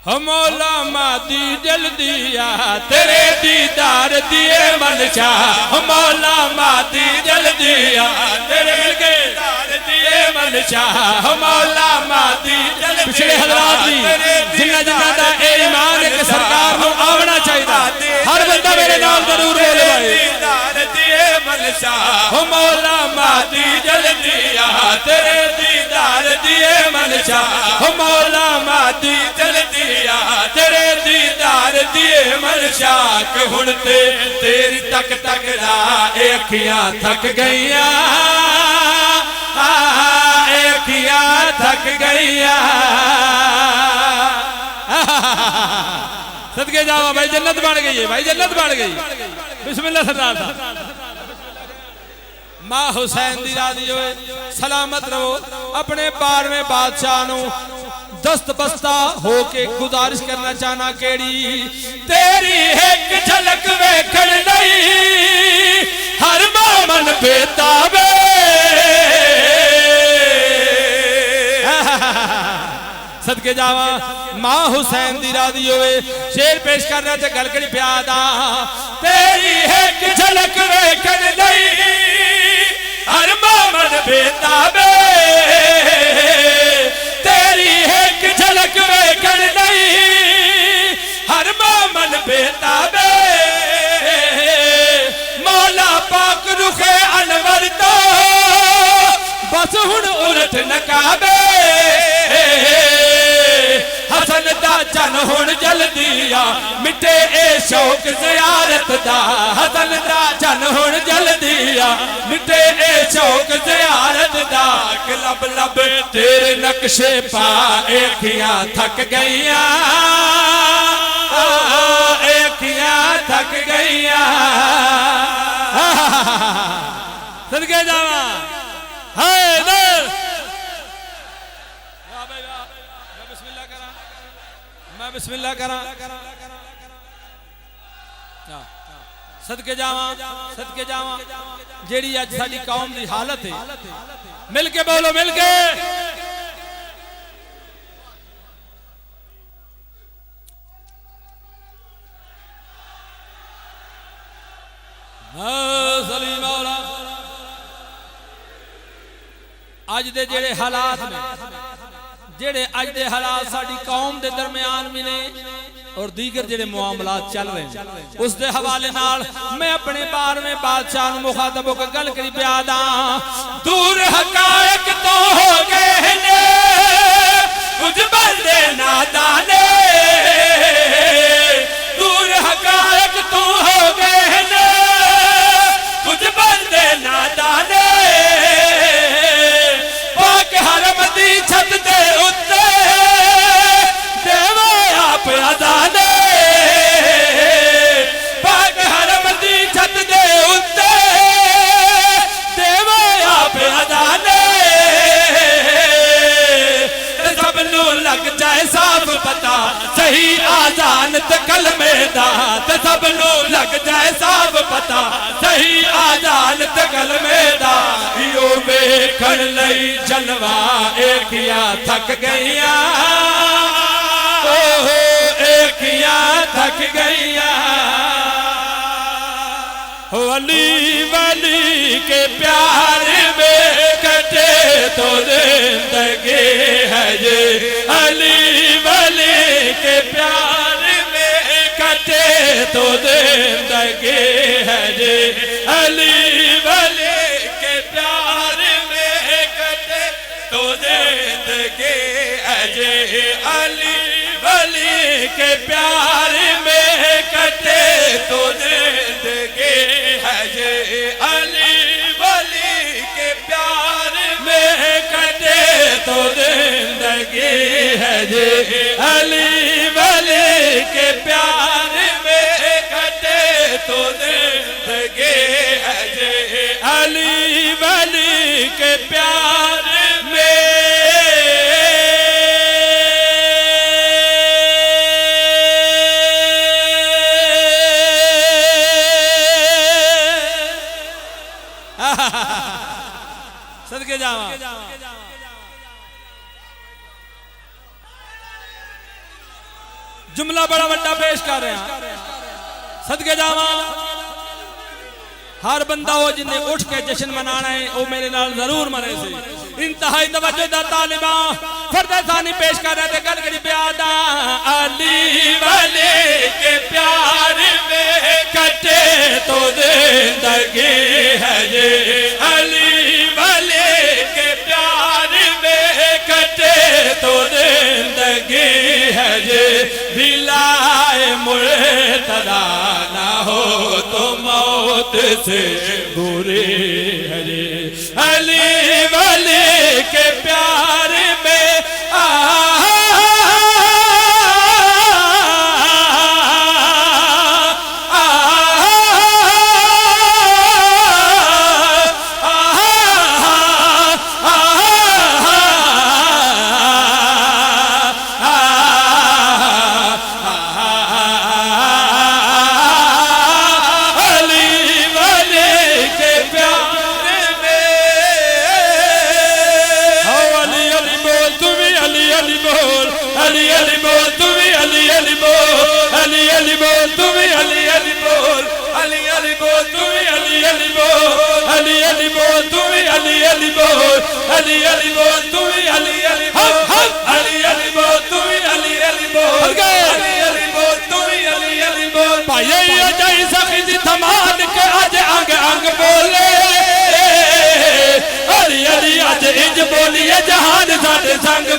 मौला मादी जल्दी आ तेरे दीदार दिए मन चाह मौला मादी जल्दी आ तेरे दीदार दिए मन चाह मौला मादी पिछले हजरात जी जिन्ना जिन्ना दा ईमान एक सरकार नूं आवना चाहिए हर बंदा मेरे नाल जरूर बोले दीदार दिए मन चाह मौला मादी जल्दी आ तेरे दीदार दिए मन चाह मौला मादी जल्दी तेरे दीदार दिए मन शाक हुण ते तेरी तक तक ला अखियां थक गईया अखियां थक गईया सदके जावा भाई जन्नत बन गई है भाई जन्नत बन गई बिस्मिल्लाह सरदार साहब मां हुसैन दी राजी होए सलामत रहो अपने 12वें बादशाह नूं दस्त बस्ता होके गुजारिश करना चाहना केड़ी तेरी एक झलक वेखण लई हर मोमन बेताबे सदके जावा मां हुसैन दी राजी होए शेर पेश करना ते गल कड़ी प्यादा तेरी एक झलक वेखण लई हर मोमन बेताबे तेरी एक झलक वेखण लई हर मोमन बेताबे मौला पाक रुखे अनवर तो बस हुण उलट नकाबे हसन दा चन हुण जल्दी आ मिटे ए शौक ज़ियारत दा हसन दा चन हुण जल्दी आ मिटे ए शौक ज़ियारत दा लब लब तेरे नक्शे पा अखियां थक गईया अखियां थक गईया सदके जावा बिस्मिल्लाह करा सदके जावा जेड़ी अज साडी कौम दी हालत है मिल के बोलो मिल के अज दे जेड़े हालात ने जेड़े अज दे हालात साडी कौम दे दरमियान भी ने और दीगर जेड़े मामलात चल रहे हैं उस दे हवाले नाल मैं अपने 12वें बादशाह नूं मुखातब होकर गल करी प्यादा दूर हकायक तो हो गए ने कुछ बंदे नादाने दूर हकायक तो हो गए ने कुछ बंदे नादाने पाक हरम दी छत दे उत्ते देवा आप अदाने पाक हरम दी छत दे उत्ते देवा आप अदाने सब नू लग जाए साफ पता सही आजान ते कलमे दा सब नू लग जाए साफ पता सही आजान ते कलमे दा यो वेखण लई जलवा अखियां थक गईया ओहो अखियां थक गईया अली वली के प्यार में कटे तो जिंदगी है ये अली वली के प्यार में कटे तो जिंदगी है ये अली वली के प्यार में कटे तो जिंदगी है ये अली वली के प्यार में कटे तो जिंदगी है ये अली वली के प्यार में कटे तो जिंदगी है ये अली वली के प्यार में कटे तो जिंदगी है ये अली वली के प्यार में सदके जावा जुमला बड़ा वड्डा पेश कर रहे हैं सदके जावा हर बंदा हो जिन्हें उठ के जश्न मनाना है वो मेरे नाल जरूर मने से इंतहाई तवज्जो दा तालिबा फर्द सानी पेश कर रहे थे गल करी प्यादा अली वाले के प्यार में कटे तो जिंदगी है ये अली वाले के प्यार में कटे तो जिंदगी है ये दिलाए मुर्तदा ना हो तो मौत से बुरे है ये अली वाले के प्यार में थमान के अज अंग अंग बोले अली अली अज इंज बोलिए जहान साडे संग